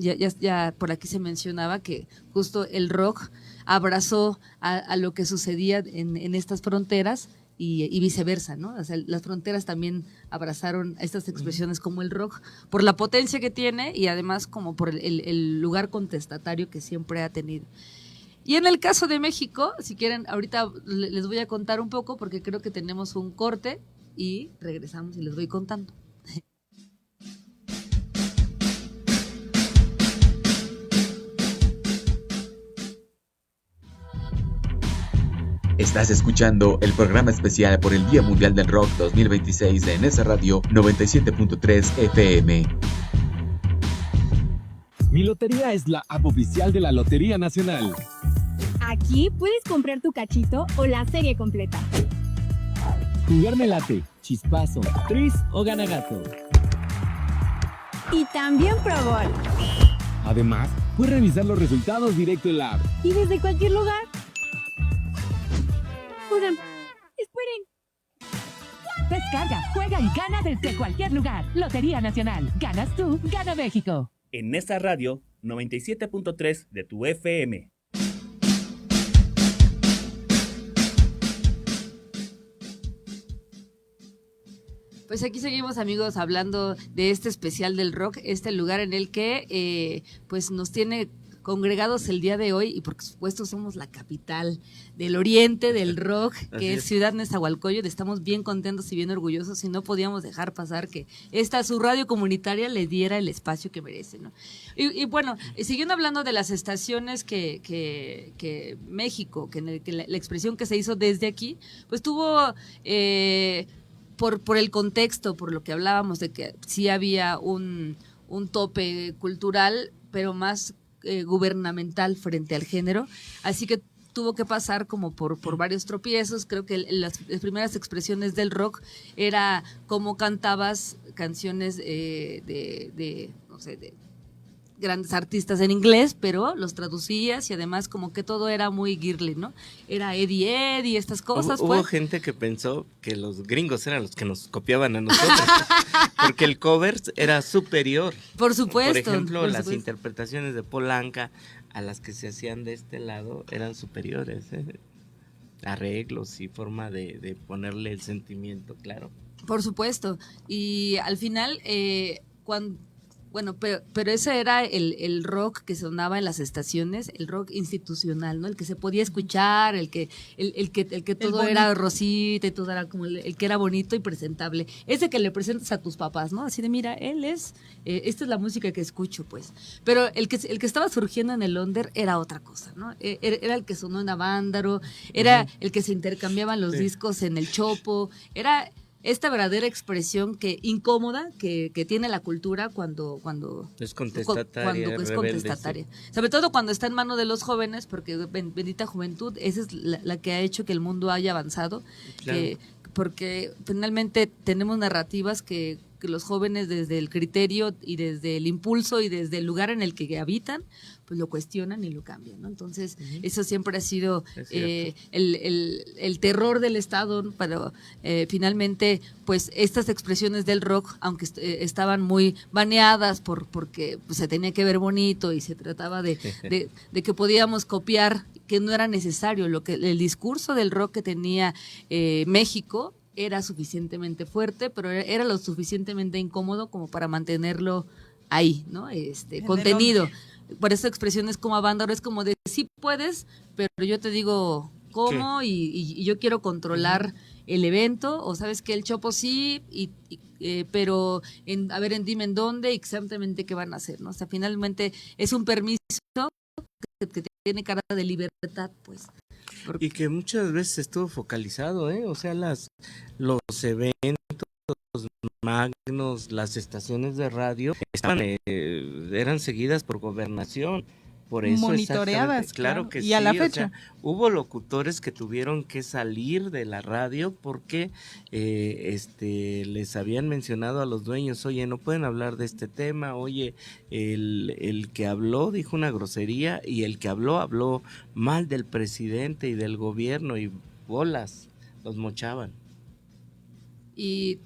H: por aquí se mencionaba que justo el rock abrazó a lo que sucedía en estas fronteras y viceversa, ¿no? O sea, las fronteras también abrazaron a estas expresiones como el rock, por la potencia que tiene y además como por el lugar contestatario que siempre ha tenido. Y en el caso de México, si quieren, ahorita les voy a contar un poco, porque creo que tenemos un corte y regresamos y les voy contando.
C: Estás escuchando el programa especial por el Día Mundial del Rock 2026 de Nesa Radio 97.3 FM.
D: Mi Lotería es la app oficial de la Lotería Nacional.
E: Aquí puedes comprar tu cachito o la serie completa.
D: Jugar me late, chispazo, tris o gana gato.
E: Y también Pro Bowl.
D: Además, puedes revisar los resultados directo en la app.
E: Y desde cualquier lugar. Oigan, esperen.
F: Descarga, juega y gana desde cualquier lugar. Lotería Nacional. Ganas tú, gana México.
G: En Nesa Radio 97.3 de tu FM.
H: Pues aquí seguimos, amigos, hablando de este especial del rock, este lugar en el que pues nos tiene congregados el día de hoy, y por supuesto somos la capital del oriente del rock, que es Ciudad Nezahualcóyotl. Estamos bien contentos y bien orgullosos, y no podíamos dejar pasar que su radio comunitaria le diera el espacio que merece, ¿no? Y bueno, siguiendo hablando de las estaciones que México, que la expresión que se hizo desde aquí, pues tuvo por el contexto, por lo que hablábamos de que sí había un tope cultural, pero más gubernamental frente al género, así que tuvo que pasar como por varios tropiezos. Creo que las primeras expresiones del rock era cómo cantabas canciones de no sé, de grandes artistas en inglés, pero los traducías, y además como que todo era muy girly, ¿no? Era Eddie, estas cosas.
A: Hubo gente que pensó que los gringos eran los que nos copiaban a nosotros, porque el cover era superior.
H: Por supuesto.
A: Por ejemplo, las interpretaciones de Polanca a las que se hacían de este lado eran superiores, ¿eh? arreglos y forma de ponerle el sentimiento, claro.
H: Por supuesto. Y al final, pero ese era el rock que sonaba en las estaciones, el rock institucional, ¿no? El que se podía escuchar, el que todo era rosita y todo era como el que era bonito y presentable. Ese que le presentas a tus papás, ¿no? Así de, mira, esta es la música que escucho, pues. Pero el que estaba surgiendo en el under era otra cosa, ¿no? Era el que sonó en Avándaro, era el que se intercambiaban los discos en el Chopo, era esta verdadera expresión incómoda que tiene la cultura cuando
A: es contestataria,
H: cuando es contestataria. Sí. Sobre todo cuando está en manos de los jóvenes, porque bendita juventud, esa es la que ha hecho que el mundo haya avanzado, claro. Porque finalmente tenemos narrativas que los jóvenes desde el criterio y desde el impulso y desde el lugar en el que habitan, pues lo cuestionan y lo cambian, ¿no? Entonces, eso siempre ha sido el terror del Estado, ¿no? Pero finalmente, pues estas expresiones del rock, aunque estaban muy baneadas porque pues, se tenía que ver bonito y se trataba de que podíamos copiar, que no era necesario, el discurso del rock que tenía México era suficientemente fuerte, pero era lo suficientemente incómodo como para mantenerlo ahí, ¿no? Contenido. Por eso expresiones como Avándaro es como de sí puedes, pero yo te digo cómo y yo quiero controlar el evento, o sabes que el Chopo sí, pero dime en dónde y exactamente qué van a hacer, ¿no? O sea, finalmente es un permiso que tiene cara de libertad, pues.
A: Y que muchas veces estuvo focalizado, o sea, los eventos magnos, las estaciones de radio eran seguidas por gobernación, por eso
B: monitoreadas,
A: claro que
B: y
A: sí,
B: a la fecha.
A: O sea, hubo locutores que tuvieron que salir de la radio porque les habían mencionado a los dueños, oye, no pueden hablar de este tema, oye, el que habló dijo una grosería y el que habló mal del presidente y del gobierno y bolas, los mochaban.
H: Y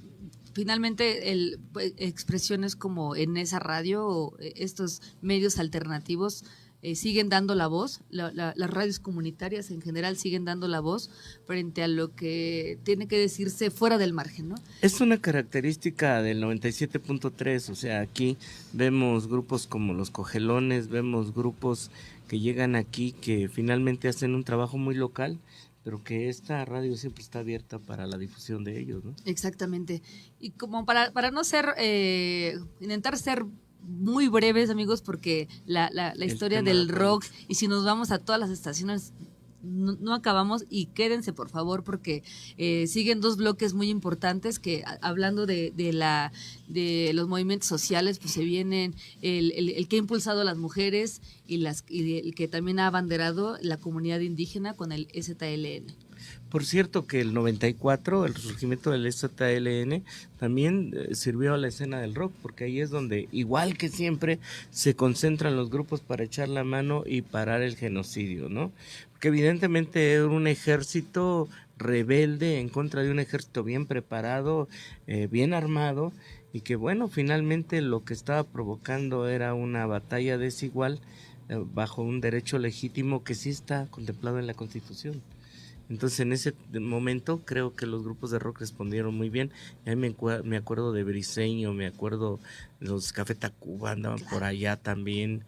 H: finalmente expresiones como en esa radio o estos medios alternativos siguen dando la voz, las radios comunitarias en general siguen dando la voz frente a lo que tiene que decirse fuera del margen, ¿no?
A: Es una característica del 97.3, o sea, aquí vemos grupos como Los Cogelones, vemos grupos que llegan aquí que finalmente hacen un trabajo muy local, pero que esta radio siempre está abierta para la difusión de ellos, ¿no?
H: Exactamente. Y como para no ser, intentar ser muy breves, amigos, porque la historia del rock, y si nos vamos a todas las estaciones, no acabamos, y quédense por favor porque siguen dos bloques muy importantes que hablando de los movimientos sociales, pues se vienen el que ha impulsado a las mujeres y el que también ha abanderado la comunidad indígena con el ZLN.
A: Por cierto que el 94, el resurgimiento del ZLN, también sirvió a la escena del rock, porque ahí es donde, igual que siempre, se concentran los grupos para echar la mano y parar el genocidio, ¿no? Porque evidentemente era un ejército rebelde en contra de un ejército bien preparado, bien armado, y que bueno, finalmente lo que estaba provocando era una batalla desigual bajo un derecho legítimo que sí está contemplado en la Constitución. Entonces en ese momento creo que los grupos de rock respondieron muy bien. Y a mí me acuerdo de Briseño, me acuerdo de los Café Tacuba, andaban por allá también.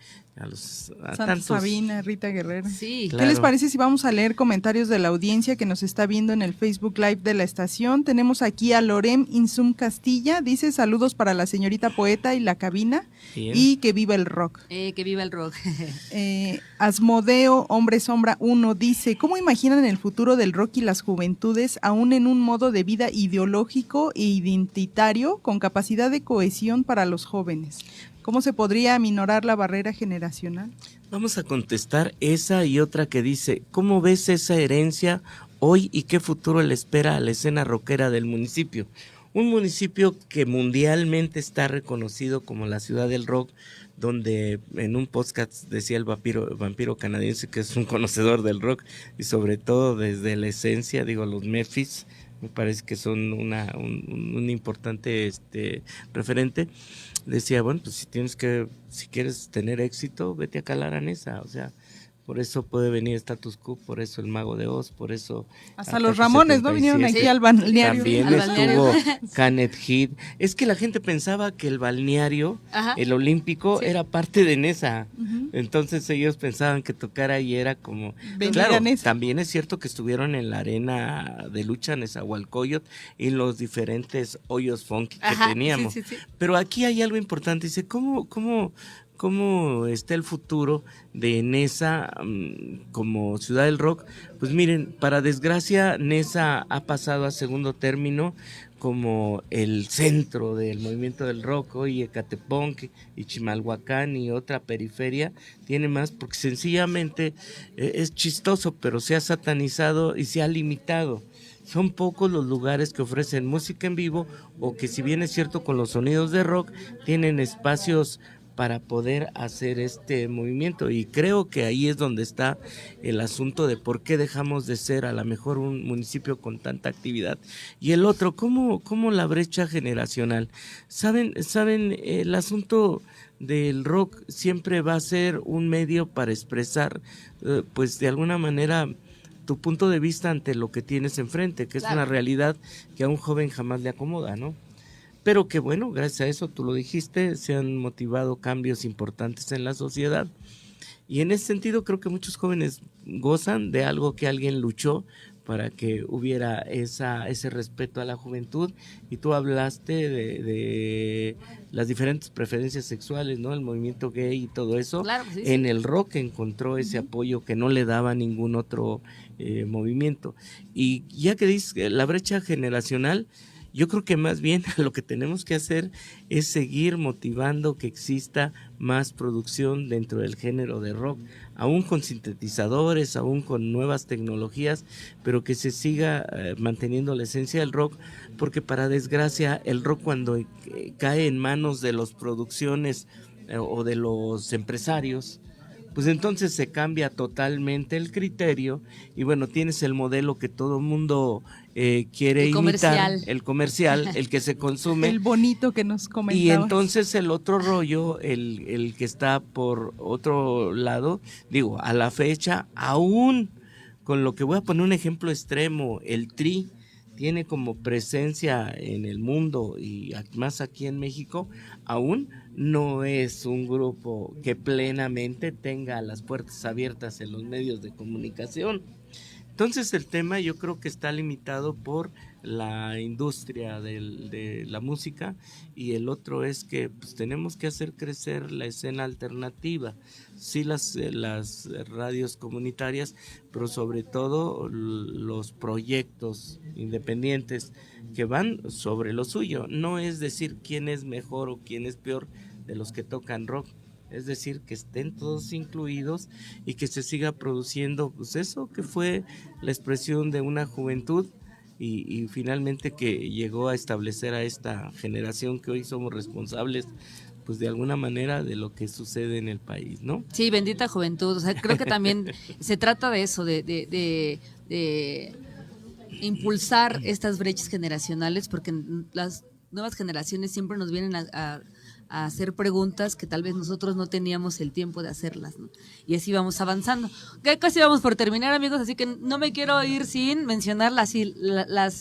B: Santa Sabina, Rita Guerrero.
H: Sí,
B: claro. ¿Qué les parece si vamos a leer comentarios de la audiencia que nos está viendo en el Facebook Live de la estación? Tenemos aquí a Lorem Insum Castilla, dice saludos para la señorita poeta y la cabina. Bien. Y que viva el rock.
H: Que viva el rock.
B: Asmodeo, Hombre Sombra 1, dice, ¿cómo imaginan el futuro del rock y las juventudes aún en un modo de vida ideológico e identitario con capacidad de cohesión para los jóvenes? ¿Cómo se podría aminorar la barrera generacional?
A: Vamos a contestar esa y otra que dice, ¿cómo ves esa herencia hoy y qué futuro le espera a la escena rockera del municipio? Un municipio que mundialmente está reconocido como la ciudad del rock, donde en un podcast decía el vampiro canadiense que es un conocedor del rock y sobre todo desde la esencia, los Memphis, me parece que son un importante referente. Decía, bueno, pues si quieres tener éxito, vete a calar a Nesa, o sea, por eso puede venir Status Quo, por eso el Mago de Oz, por eso...
B: Hasta los Ramones, ¿no? Vinieron aquí al balneario.
A: También
H: Al
A: estuvo
H: balneario.
A: Canet Heat. Es que la gente pensaba que el balneario,
H: Ajá.
A: el olímpico,
H: Sí.
A: era parte de Nesa.
B: Ujú.
A: Entonces ellos pensaban que tocar ahí era como...
B: Venir
A: Claro,
B: a Nesa.
A: también es cierto que estuvieron en la arena de lucha Nezahualcóyotl y los diferentes hoyos funky que
H: Ajá,
A: teníamos.
H: sí, sí, sí.
A: Pero aquí hay algo importante, dice, ¿cómo está el futuro de Nesa como ciudad del rock? Pues miren, para desgracia, Nesa ha pasado a segundo término como el centro del movimiento del rock. Hoy Ecatepec y Chimalhuacán y otra periferia tiene más, porque sencillamente es chistoso, pero se ha satanizado y se ha limitado. Son pocos los lugares que ofrecen música en vivo o que, si bien es cierto, con los sonidos de rock, tienen espacios para poder hacer este movimiento, y creo que ahí es donde está el asunto de por qué dejamos de ser a lo mejor un municipio con tanta actividad. Y el otro, ¿cómo la brecha generacional? ¿Saben? El asunto del rock siempre va a ser un medio para expresar, pues de alguna manera, tu punto de vista ante lo que tienes enfrente, que es
H: Claro.
A: una realidad que a un joven jamás le acomoda, ¿no? Pero que bueno, gracias a eso, tú lo dijiste, se han motivado cambios importantes en la sociedad. Y en ese sentido creo que muchos jóvenes gozan de algo que alguien luchó para que hubiera ese respeto a la juventud. Y tú hablaste de las diferentes preferencias sexuales, ¿no? El movimiento gay y todo eso.
H: Claro, sí, sí.
A: En el rock encontró ese apoyo que no le daba ningún otro movimiento. Y ya que dices la brecha generacional, yo creo que más bien lo que tenemos que hacer es seguir motivando que exista más producción dentro del género de rock, aún con sintetizadores, aún con nuevas tecnologías, pero que se siga manteniendo la esencia del rock, porque para desgracia el rock, cuando cae en manos de las producciones o de los empresarios, pues entonces se cambia totalmente el criterio y bueno, tienes el modelo que todo mundo quiere
H: El
A: imitar,
H: comercial.
A: el comercial, el que se consume.
B: El bonito que nos comentabas.
A: Y entonces el otro rollo, el que está por otro lado, digo, a la fecha, aún con lo que voy a poner un ejemplo extremo, el Tri tiene como presencia en el mundo y más aquí en México, aún no es un grupo que plenamente tenga las puertas abiertas en los medios de comunicación. Entonces el tema yo creo que está limitado por la industria de la música, y el otro es que pues, tenemos que hacer crecer la escena alternativa, sí las radios comunitarias, pero sobre todo los proyectos independientes que van sobre lo suyo. No es decir quién es mejor o quién es peor de los que tocan rock, es decir, que estén todos incluidos y que se siga produciendo pues eso que fue la expresión de una juventud y finalmente que llegó a establecer a esta generación que hoy somos responsables pues de alguna manera de lo que sucede en el país, ¿no?
H: Sí, bendita juventud. O sea, creo que también se trata de eso, de impulsar estas brechas generacionales, porque las nuevas generaciones siempre nos vienen a hacer preguntas que tal vez nosotros no teníamos el tiempo de hacerlas, ¿no? Y así vamos avanzando. Ya casi vamos por terminar, amigos, así que no me quiero ir sin mencionar las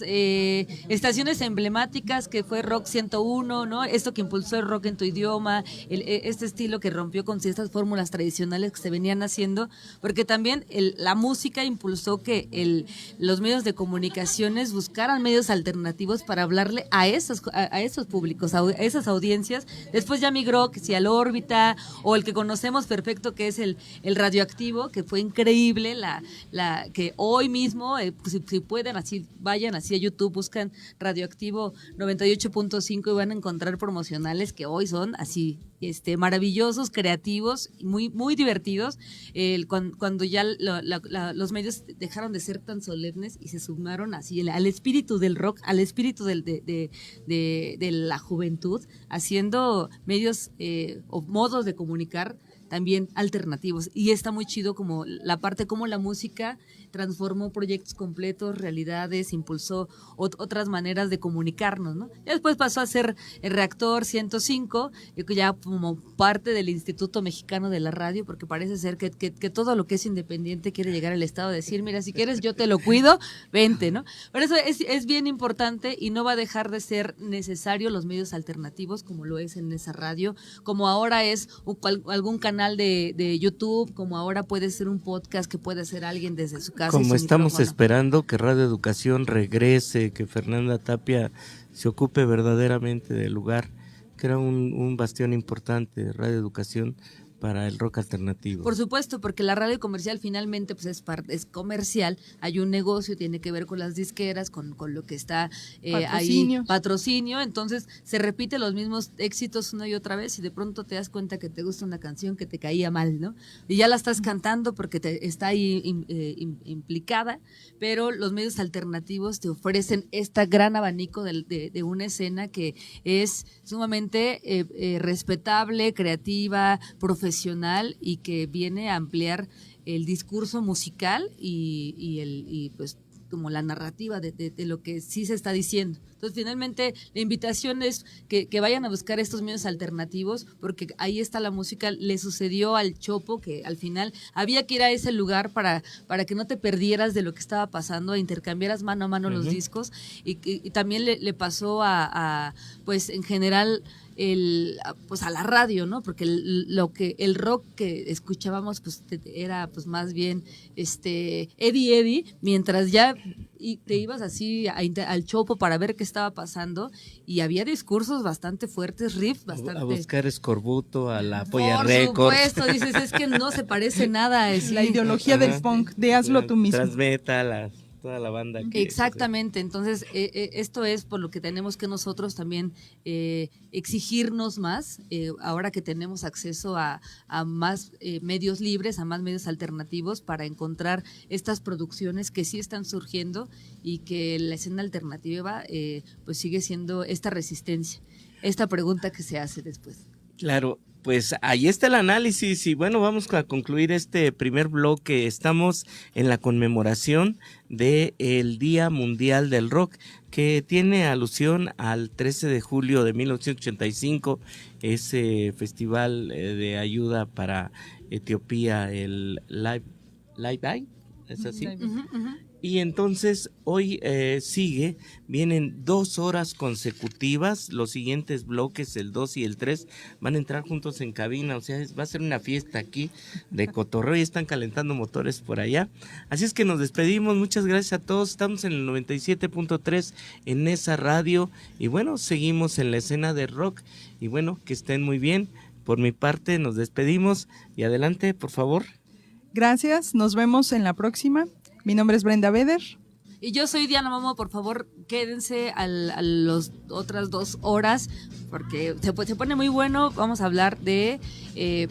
H: estaciones emblemáticas que fue Rock 101, ¿no? Esto que impulsó el rock en tu idioma, este estilo que rompió con estas fórmulas tradicionales que se venían haciendo, porque también la música impulsó que los medios de comunicaciones buscaran medios alternativos para hablarle a esos públicos, a esas audiencias. Después ya migró que si al órbita, o el que conocemos perfecto que es el radioactivo, que fue increíble, que hoy mismo, si pueden, así vayan así a YouTube, buscan Radioactivo 98.5 y van a encontrar promocionales que hoy son así maravillosos, creativos, muy, muy divertidos. Cuando ya los medios dejaron de ser tan solemnes y se sumaron así al espíritu del rock, al espíritu de la juventud, haciendo medios o modos de comunicar también alternativos. Y está muy chido como la parte como la música transformó proyectos completos, realidades, impulsó otras maneras de comunicarnos, ¿no? Y después pasó a ser el Reactor 105, ya como parte del Instituto Mexicano de la Radio, porque parece ser que todo lo que es independiente quiere llegar al Estado a decir, mira, si quieres yo te lo cuido, vente, ¿no? Por eso es bien importante y no va a dejar de ser necesario los medios alternativos como lo es en esa radio, como ahora es algún canal de YouTube, como ahora puede ser un podcast que puede hacer alguien desde su casa.
A: Como estamos esperando que Radio Educación regrese, que Fernanda Tapia se ocupe verdaderamente del lugar, que era un bastión importante, Radio Educación, para el rock alternativo.
H: Por supuesto, porque la radio comercial finalmente pues es comercial, hay un negocio, tiene que ver con las disqueras, con lo que está ahí, patrocinio, entonces se repite los mismos éxitos una y otra vez y de pronto te das cuenta que te gusta una canción que te caía mal, ¿no? Y ya la estás cantando porque está ahí implicada, pero los medios alternativos te ofrecen este gran abanico de una escena que es sumamente respetable, creativa, profesional y que viene a ampliar el discurso musical y pues como la narrativa de lo que sí se está diciendo. Entonces, finalmente, la invitación es que vayan a buscar estos medios alternativos, porque ahí está la música. Le sucedió al Chopo, que al final había que ir a ese lugar para que no te perdieras de lo que estaba pasando, intercambiaras mano a mano los discos, y también le pasó pues en general, pues a la radio, ¿no? Porque el rock que escuchábamos pues era pues más bien Eddie, mientras ya te ibas así al Chopo para ver qué estaba pasando, y había discursos bastante fuertes, riffs bastante...
A: A buscar escorbuto, a la Polla Records.
H: Por supuesto, dices, es que no se parece nada. Es
B: la ideología del punk, de hazlo tú mismo.
A: Transmetal, toda la banda.
H: Exactamente, entonces esto es por lo que tenemos que nosotros también exigirnos más, ahora que tenemos acceso a más medios libres, a más medios alternativos, para encontrar estas producciones que sí están surgiendo y que la escena alternativa pues sigue siendo esta resistencia, esta pregunta que se hace después.
A: Claro. Pues ahí está el análisis y bueno, vamos a concluir este primer bloque. Estamos en la conmemoración del Día Mundial del Rock, que tiene alusión al 13 de julio de 1985, ese festival de ayuda para Etiopía, el Live Aid, ¿es así? Y entonces hoy vienen 2 horas consecutivas, los siguientes bloques, el 2 y el 3, van a entrar juntos en cabina, o sea, va a ser una fiesta aquí de cotorreo y están calentando motores por allá. Así es que nos despedimos, muchas gracias a todos, estamos en el 97.3 en esa radio y bueno, seguimos en la escena de rock y bueno, que estén muy bien. Por mi parte nos despedimos y adelante, por favor.
B: Gracias, nos vemos en la próxima. Mi nombre es Brenda Beder.
H: Y yo soy Diana Momo. Por favor, quédense a las otras 2 horas porque se pone muy bueno. Vamos a hablar de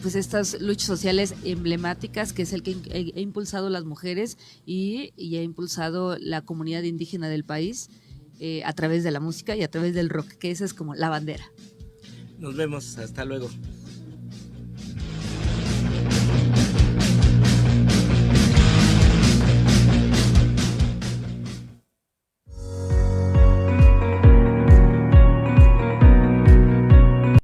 H: pues estas luchas sociales emblemáticas, que es el que ha impulsado las mujeres y ha impulsado la comunidad indígena del país a través de la música y a través del rock, que esa es como la bandera.
A: Nos vemos, hasta luego.